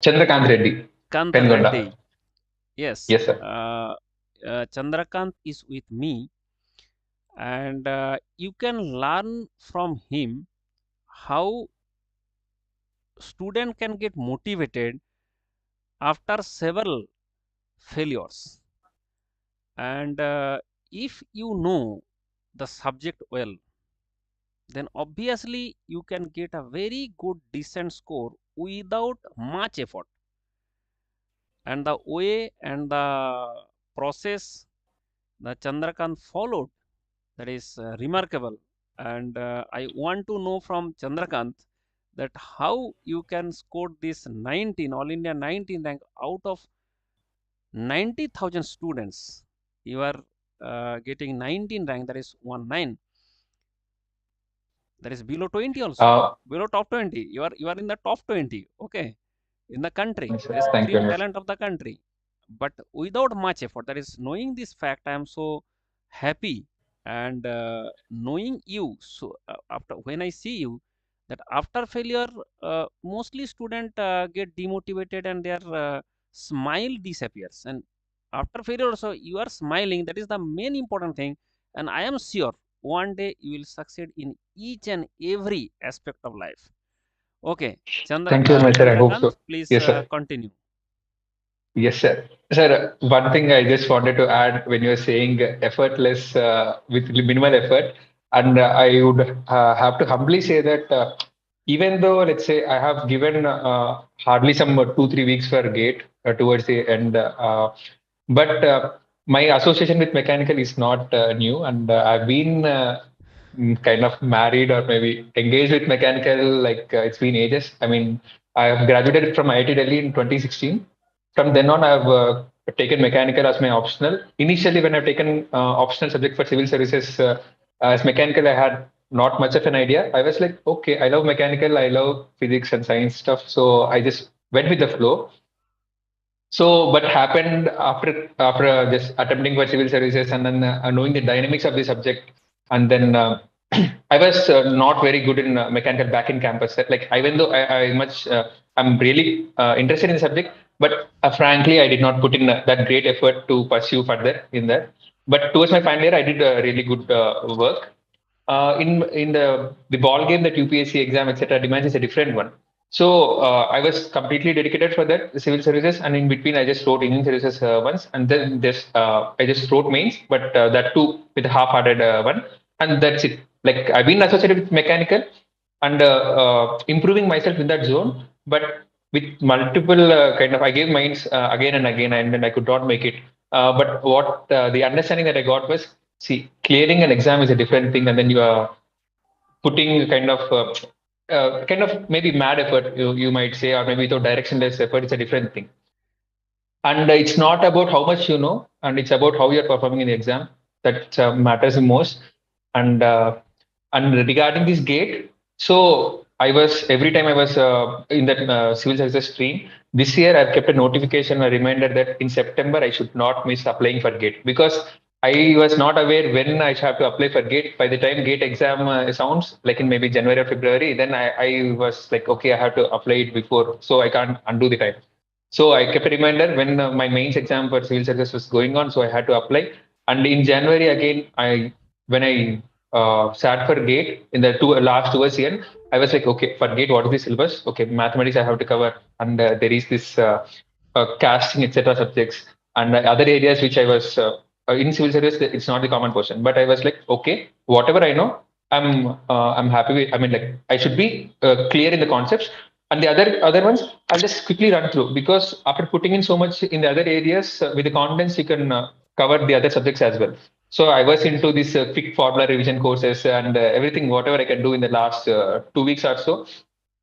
Chandrakanth Reddy, Kant Pengonda. Reddy. Yes, Yes, sir. Chandrakanth is with me, and you can learn from him how student can get motivated after several failures. And if you know the subject well, then obviously you can get a very good decent score without much effort. And the way and the process that Chandrakant followed, that is remarkable. And I want to know from Chandrakant that how you can score this 19 all India 19 rank out of 90,000 students. You are getting 19 rank, that is 19, that is below 20 also, Uh, below top 20. You are in the top 20, okay, in the country, yes, sir. that is Thank you supreme very much. talent of the country, but without much effort. That is, knowing this fact, I am so happy. And knowing you, so after when I see you, that after failure, mostly student get demotivated and their smile disappears. And after failure also you are smiling, that is the main important thing. And I am sure one day you will succeed in each and every aspect of life. Okay, Thank you very much, sir. I hope Chandrakant, so. please Yes, sir. continue. Yes, sir. Sir, one thing I just wanted to add when you were saying effortless with minimal effort, and I would have to humbly say that even though, let's say, I have given hardly some 2, 3 weeks for gate towards the end, but my association with mechanical is not new, and I've been kind of married or maybe engaged with mechanical like it's been ages. I mean, I have graduated from IIT Delhi in 2016. From then on, I've taken mechanical as my optional. Initially, when I've taken optional subject for civil services as mechanical, I had not much of an idea. I was like, okay, I love mechanical, I love physics and science stuff. So I just went with the flow. So, what happened after just attempting for civil services and then knowing the dynamics of the subject, and then I was not very good in mechanical back in campus. Like even though I'm really interested in the subject, but frankly, I did not put in that great effort to pursue further in that. But towards my final year, I did really good work. In the ball game that UPSC exam etc. demands is a different one. So I was completely dedicated for that the civil services, and in between I just wrote Indian services once, and then I just wrote mains, but that too with a half-hearted one, and that's it. Like I've been associated with mechanical and improving myself in that zone, but with multiple kind of I gave mains again and again, and then I could not make it. But what the understanding that I got was, see, clearing an exam is a different thing, and then you are putting kind of maybe mad effort, you might say, or maybe without directionless effort. It's a different thing, and it's not about how much you know, and it's about how you're performing in the exam that matters the most. And and regarding this gate, so I was every time I was in that civil services stream. This year, I've kept a notification, a reminder that in September I should not miss applying for gate because I was not aware when I have to apply for gate. By the time gate exam sounds like in maybe January or February, then I was like, okay, I have to apply it before, so I can't undo the time. So I kept a reminder when my mains exam for civil service was going on, so I had to apply. And in January again, I when I sat for GATE in the last 2 years again, I was like, okay, for GATE, what is the syllabus? Okay, mathematics I have to cover, and there is this casting etc. subjects and other areas which I was in civil service. It's not the common portion, but I was like, okay, whatever I know, I'm happy with. I mean, like I should be clear in the concepts, and the other ones I'll just quickly run through because after putting in so much in the other areas with the confidence, you can cover the other subjects as well. So I was into this quick formula revision courses and everything, whatever I can do in the last 2 weeks or so.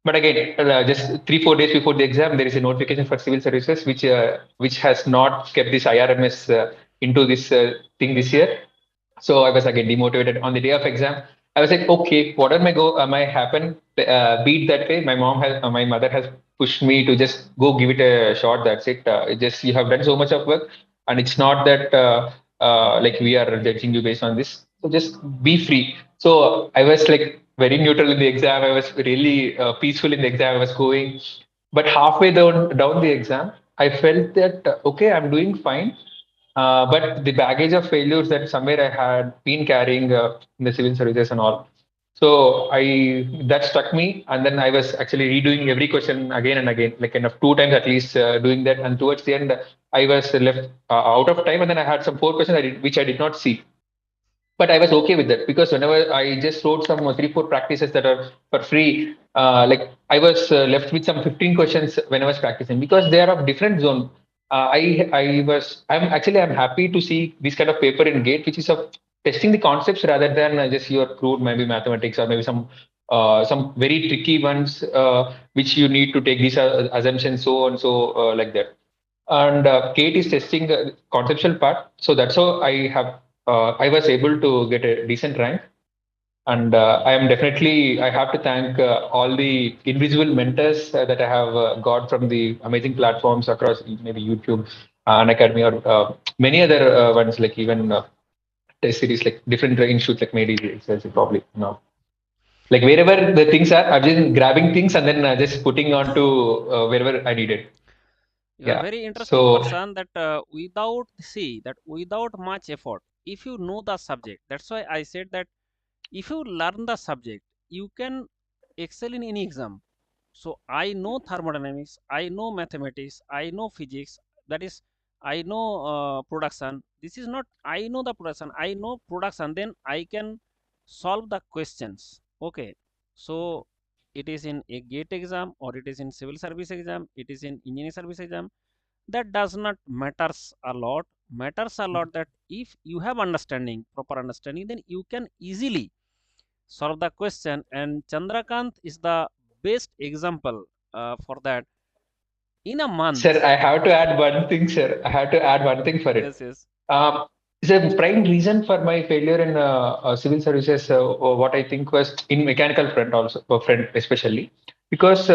But again, just 3, 4 days before the exam, there is a notification for civil services which has not kept this IRMS into this thing this year. So I was again demotivated on the day of exam. I was like, okay, whatever may happen, beat that way. My mother has pushed me to just go give it a shot. That's it. It just you have done so much of work, and it's not that like we are judging you based on this. So just be free. So I was like very neutral in the exam. I was really peaceful in the exam. I was going. But halfway down the exam, I felt that okay, I'm doing fine. But the baggage of failures that somewhere I had been carrying in the civil services and all. So I that struck me, and then I was actually redoing every question again and again, like kind of two times at least, doing that. And towards the end, I was left out of time, and then I had some four questions which I did not see. But I was okay with that because whenever I just wrote some three, four practices that are for free, like I was left with some 15 questions when I was practicing because they are of different zone. I'm happy to see this kind of paper in GATE, which is of testing the concepts rather than just your crude maybe mathematics or maybe some very tricky ones which you need to take these assumptions so and so like that. And Kate is testing the conceptual part, so that's how I was able to get a decent rank. And I have to thank all the invisible mentors that I have got from the amazing platforms across maybe YouTube, Unacademy, or many other ones, like even test series, like different institutes, like maybe probably, like wherever the things are, I've been grabbing things and then just putting on to wherever I needed. You are Yeah. very interesting So person that without much effort, if you know the subject, that's why I said that if you learn the subject, you can excel in any exam. So I know thermodynamics, I know mathematics, I know physics, that is, I know production. This is not I know the production, I know production, then I can solve the questions. Okay. So it is in a GATE exam or it is in civil service exam, it is in engineering service exam, that does not matters a lot. Matters a lot that if you have understanding, proper understanding, then you can easily solve the question. And Chandrakanth is the best example for that. In a sir, month. I have to add one thing, sir. I have to add one thing for it. Yes, yes. Um, the prime reason for my failure in civil services, what I think was in mechanical front also, front especially, because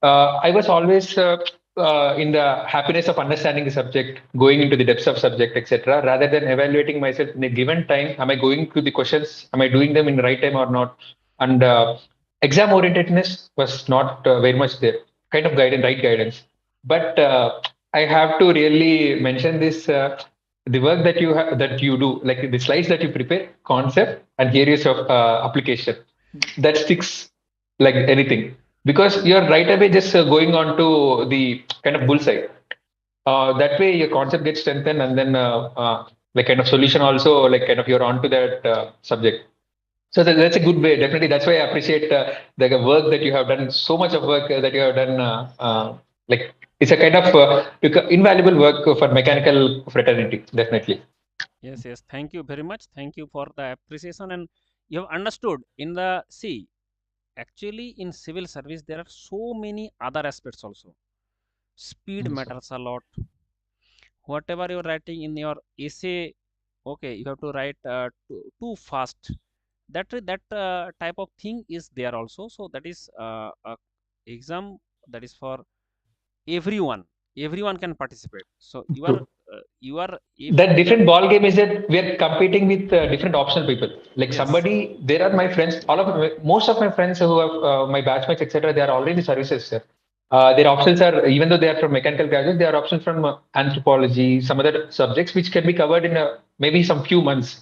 I was always in the happiness of understanding the subject, going into the depths of subject, etc., rather than evaluating myself in a given time. Am I going through the questions? Am I doing them in the right time or not? And exam orientedness was not very much there. Kind of guidance, right guidance. But I have to really mention this. The work that you do, like the slides that you prepare, concept and areas of application, that sticks like anything because you're right away just going on to the kind of bullseye. That way your concept gets strengthened, and then like kind of solution also, like kind of you're on to that subject. So that's a good way. Definitely, that's why I appreciate the work that you have done. So much of work that you have done. Like it's a kind of invaluable work for mechanical fraternity. Definitely. Yes, yes. Thank you very much. Thank you for the appreciation. And you have understood in the see, actually in civil service there are so many other aspects also. Speed Yes, sir. matters a lot. Whatever you're writing in your essay, okay, you have to write too fast. That type of thing is there also. So that is a exam that is for everyone. Everyone can participate. So True. you are if That you are different ball game is that we are competing with different optional people. Like yes, somebody, there are my friends. Most of my friends who have my batchmates, etc. They are already in the services, sir. Their options are, even though they are from mechanical graduates, they are options from anthropology, some other subjects which can be covered in maybe some few months.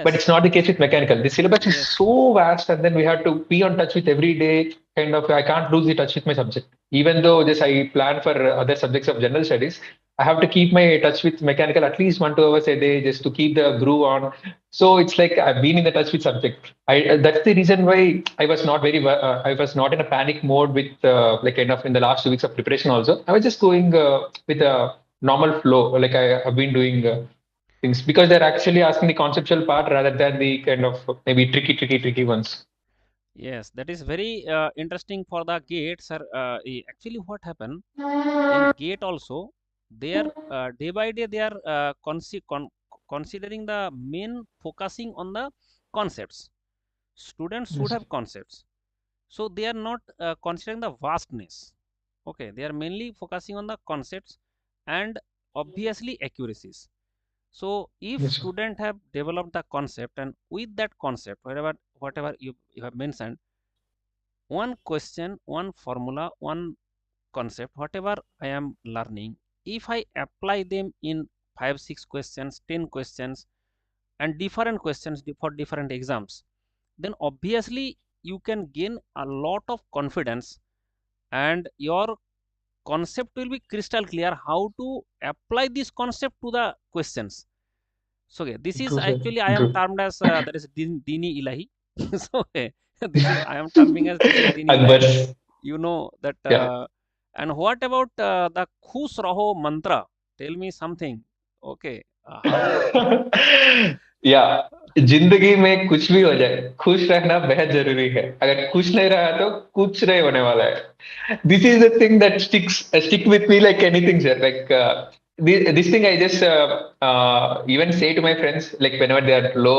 But it's yes, not the case with mechanical. The syllabus is yes, so vast, and then we have to be on touch with every day. Kind of, I can't lose the touch with my subject. Even though this I plan for other subjects of general studies, I have to keep my touch with mechanical at least 1 2 hours a day just to keep the groove on. So it's like I've been in the touch with subject. That's the reason why I was not in a panic mode with like kind of in the last 2 weeks of preparation. Also, I was just going with a normal flow, like I have been doing. Things because they're actually asking the conceptual part rather than the kind of maybe tricky ones. yes. That is very interesting for the gate, sir. Actually, what happened in gate also? They are day by day they are considering the main focusing on the concepts. Students should Yes. have concepts, so they are not considering the vastness. Okay, they are mainly focusing on the concepts and obviously accuracies. So if Yes, sir. student have developed the concept, and with that concept, whatever you have mentioned, one question, one formula, one concept, whatever I am learning, if I apply them in 5, 6 questions, 10 questions, and different questions for different exams, then obviously you can gain a lot of confidence, and your concept will be crystal clear how to apply this concept to the questions. So okay, this is True, sir. actually I am True. termed as that is Dini Ilahi. So okay, this is I am terming as this is Dini Ilahi. Akbar's. You know that. Yeah. And what about the Khush Raho mantra? Tell me something. Okay, how? या जिंदगी में कुछ भी हो जाए खुश रहना बेहद जरूरी है अगर खुश नहीं रहा तो कुछ नहीं होने वाला है this is the thing that stick with me like anything sir like this thing I just even say to my friends like whenever they are low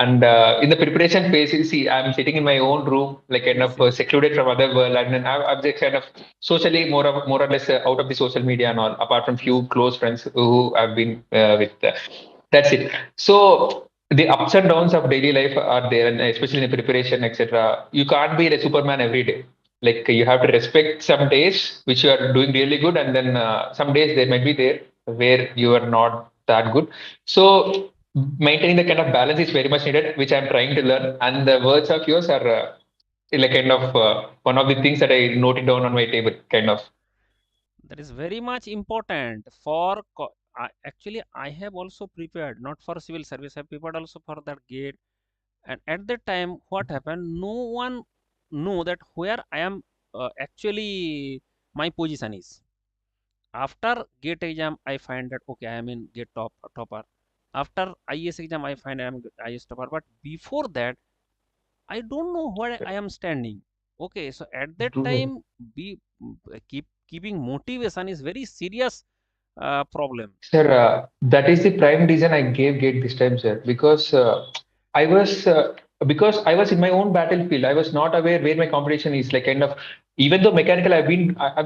and in the preparation phase you see I'm sitting in my own room like kind Yes, of yes. secluded from other world and then I'm just kind of socially more or less out of the social media and all apart from few Yes. close friends who I've been with that's it. So the ups and downs of daily life are there, and especially in the preparation, etc. You can't be a Superman every day. Like you have to respect some days which you are doing really good, and then some days there might be there where you are not that good. So maintaining the kind of balance is very much needed, which I'm trying to learn. And the words of yours are like kind of one of the things that I noted down on my table, kind of. That is very much important for. Actually, I have also prepared not for civil service. I have prepared also for that gate. And at that time, what happened? No one knew that where I am actually my position is. After gate exam, I find that okay, I am in gate topper. After IS exam, I find I am IS topper. But before that, I don't know where I am standing. Okay, so at that True. time, keeping motivation is very serious problem. Sir, that is the prime reason I gave gate this time, sir. I was because I was in my own battlefield. I was not aware where my competition is. Like kind of, even though mechanical, I've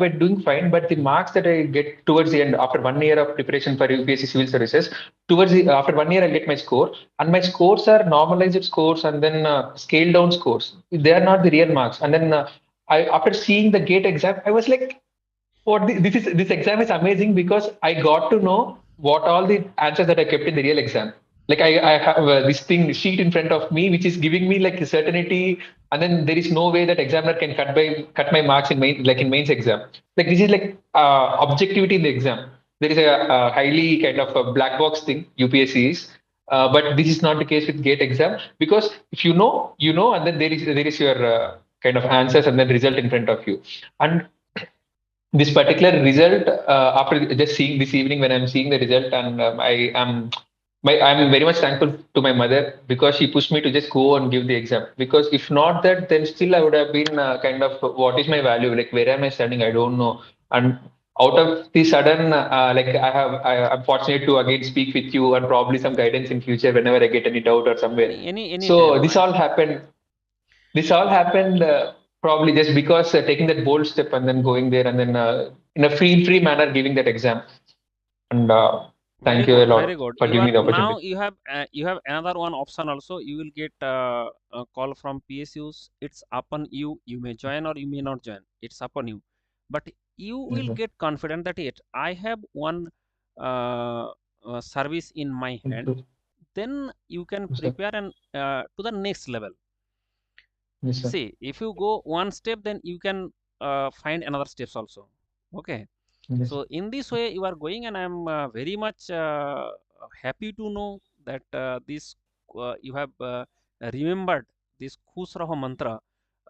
been doing fine, but the marks that I get towards the end after 1 year of preparation for UPSC civil services, towards the after 1 year I get my score, and my scores are normalized scores and then scaled down scores. They are not the real marks. And then I after seeing the gate exam, I was like this exam is amazing because I got to know what all the answers that I kept in the real exam. Like I have this thing sheet in front of me, which is giving me like a certainty, and then there is no way that examiner can cut my marks in main like in mains exam. Like this is like objectivity in the exam. There is a highly kind of a black box thing UPSC is. But this is not the case with GATE exam because if you know, you know, and then there is your kind of answers and then result in front of you. And this particular result after just seeing this evening when I'm seeing the result and I'm very much thankful to my mother because she pushed me to just go and give the exam because if not that then still I would have been kind of what is my value like where am I standing I don't know and out of the sudden like I'm fortunate to again speak with you and probably some guidance in future whenever I get any doubt or somewhere Any so time. this all happened probably just because taking that bold step and then going there and then in a free manner giving that exam. And Very thank you a good, very lot good. for You giving are me the now opportunity. you have another one option also. You will get a call from PSUs. It's upon you. You may join or you may not join. It's upon you. But you Yes, will sir. get confident that it. I have one uh, service in my hand. Yes, Then you can sir. prepare and to the next level. Yes, sir. See, if you go one step, then you can find another steps also. Okay. Yes, sir. So in this way you are going, and I'm very much happy to know that this you have remembered this Khush Raho mantra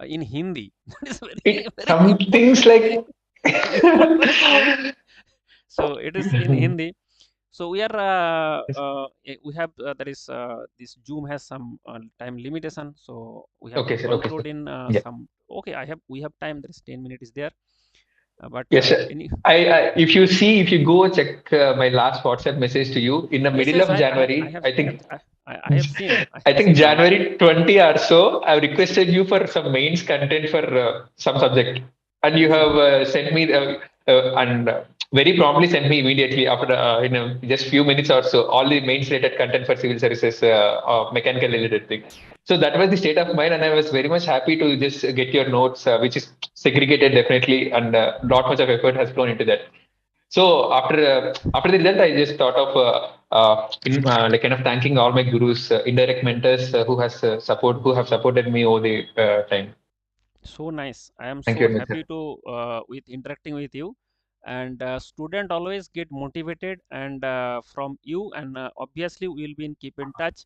in Hindi. That is very It very some things important like important thing. So it is in Hindi. So we are we have that is this Zoom has some time limitation. So we have to okay, sir. conclude in Yeah. some. Okay, we have time. There is 10 minutes is there. But Yes, sir. any. If you go check my last WhatsApp message to you in the Yes, middle yes, of I January, have I think I have seen I think that. January 20 or so, I've requested you for some mains content for some subject. And you Yes, yes, have sent me and very promptly sent me immediately after just few minutes or so all the main related content for civil services mechanical related thing. So that was the state of mind, and I was very much happy to just get your notes, which is segregated definitely, and not much of effort has flown into that. So after the result, I just thought of like kind of thanking all my gurus, indirect mentors who have supported me over the time. So nice. I am Thank you so very much, sir. happy to with interacting with you. And student always get motivated and from you. And obviously we will be in keep in touch.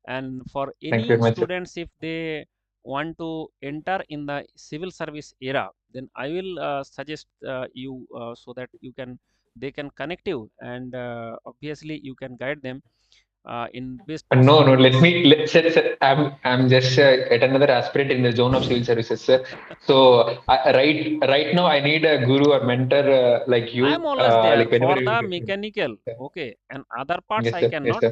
And for Thank you very any much, sir. students, if they want to enter in the civil service era, then I will suggest you so that they can connect you, and obviously you can guide them in best No, possible no. ways. Sir, I'm just yet another aspirant in the zone of civil services, sir. So right now, I need a guru or mentor like I'm you. always there Like whenever for you the get me. mechanical. Yeah. Okay, and other parts Yes, I sir. Yes, cannot. sir.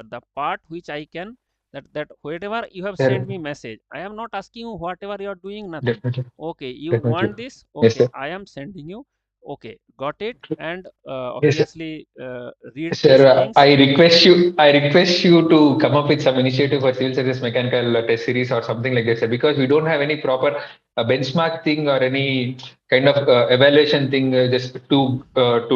The part which I can, that whatever you have sent Sir, me message, I am not asking you whatever you are doing, nothing. definitely, Okay, you definitely. want this? Yes, Okay, sir. I am sending you. Okay, got it. And Yes, sir. obviously read these Sir, things. I request you to come up with some initiative for civil service mechanical test series or something like that, sir, because we don't have any proper benchmark thing or any kind of evaluation thing just to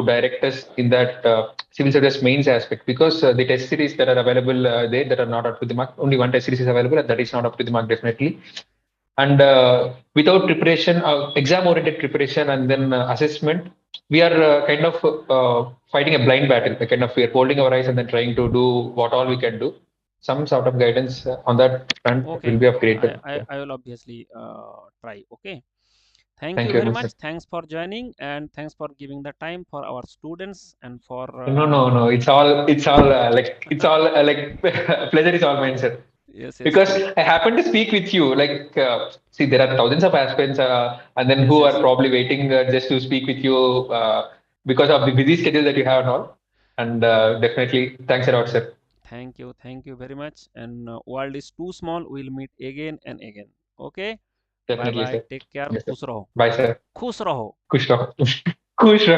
direct us in that civil service mains aspect. Because the test series that are available there that are not up to the mark, only one test series is available, and that is not up to the mark definitely. And without preparation, exam oriented preparation, and then assessment, we are kind of fighting a blind battle. We kind of we are holding our eyes and then trying to do what all we can do. Some sort of guidance on that front will Okay, be of great I help. I, Yeah. I will obviously try. Okay, thank Thank you you very very much, sir. much. Thanks for joining, and thanks for giving the time for our students and for No, no, no. It's all it's all pleasure is all mine, sir. yes, yes, Because I happen to speak with you. See, there are thousands of aspirants, and then yes, who are yes. probably waiting just to speak with you because of the busy schedule that you have and all. And definitely, thanks a lot, sir. Thank you very much. And world is too small. We'll meet again and again. Okay. Bye Definitely, bye. sir. Take care. Yes, sir. खुश रहो. Bye, sir. खुश रहो. खुश रहो खुश रहो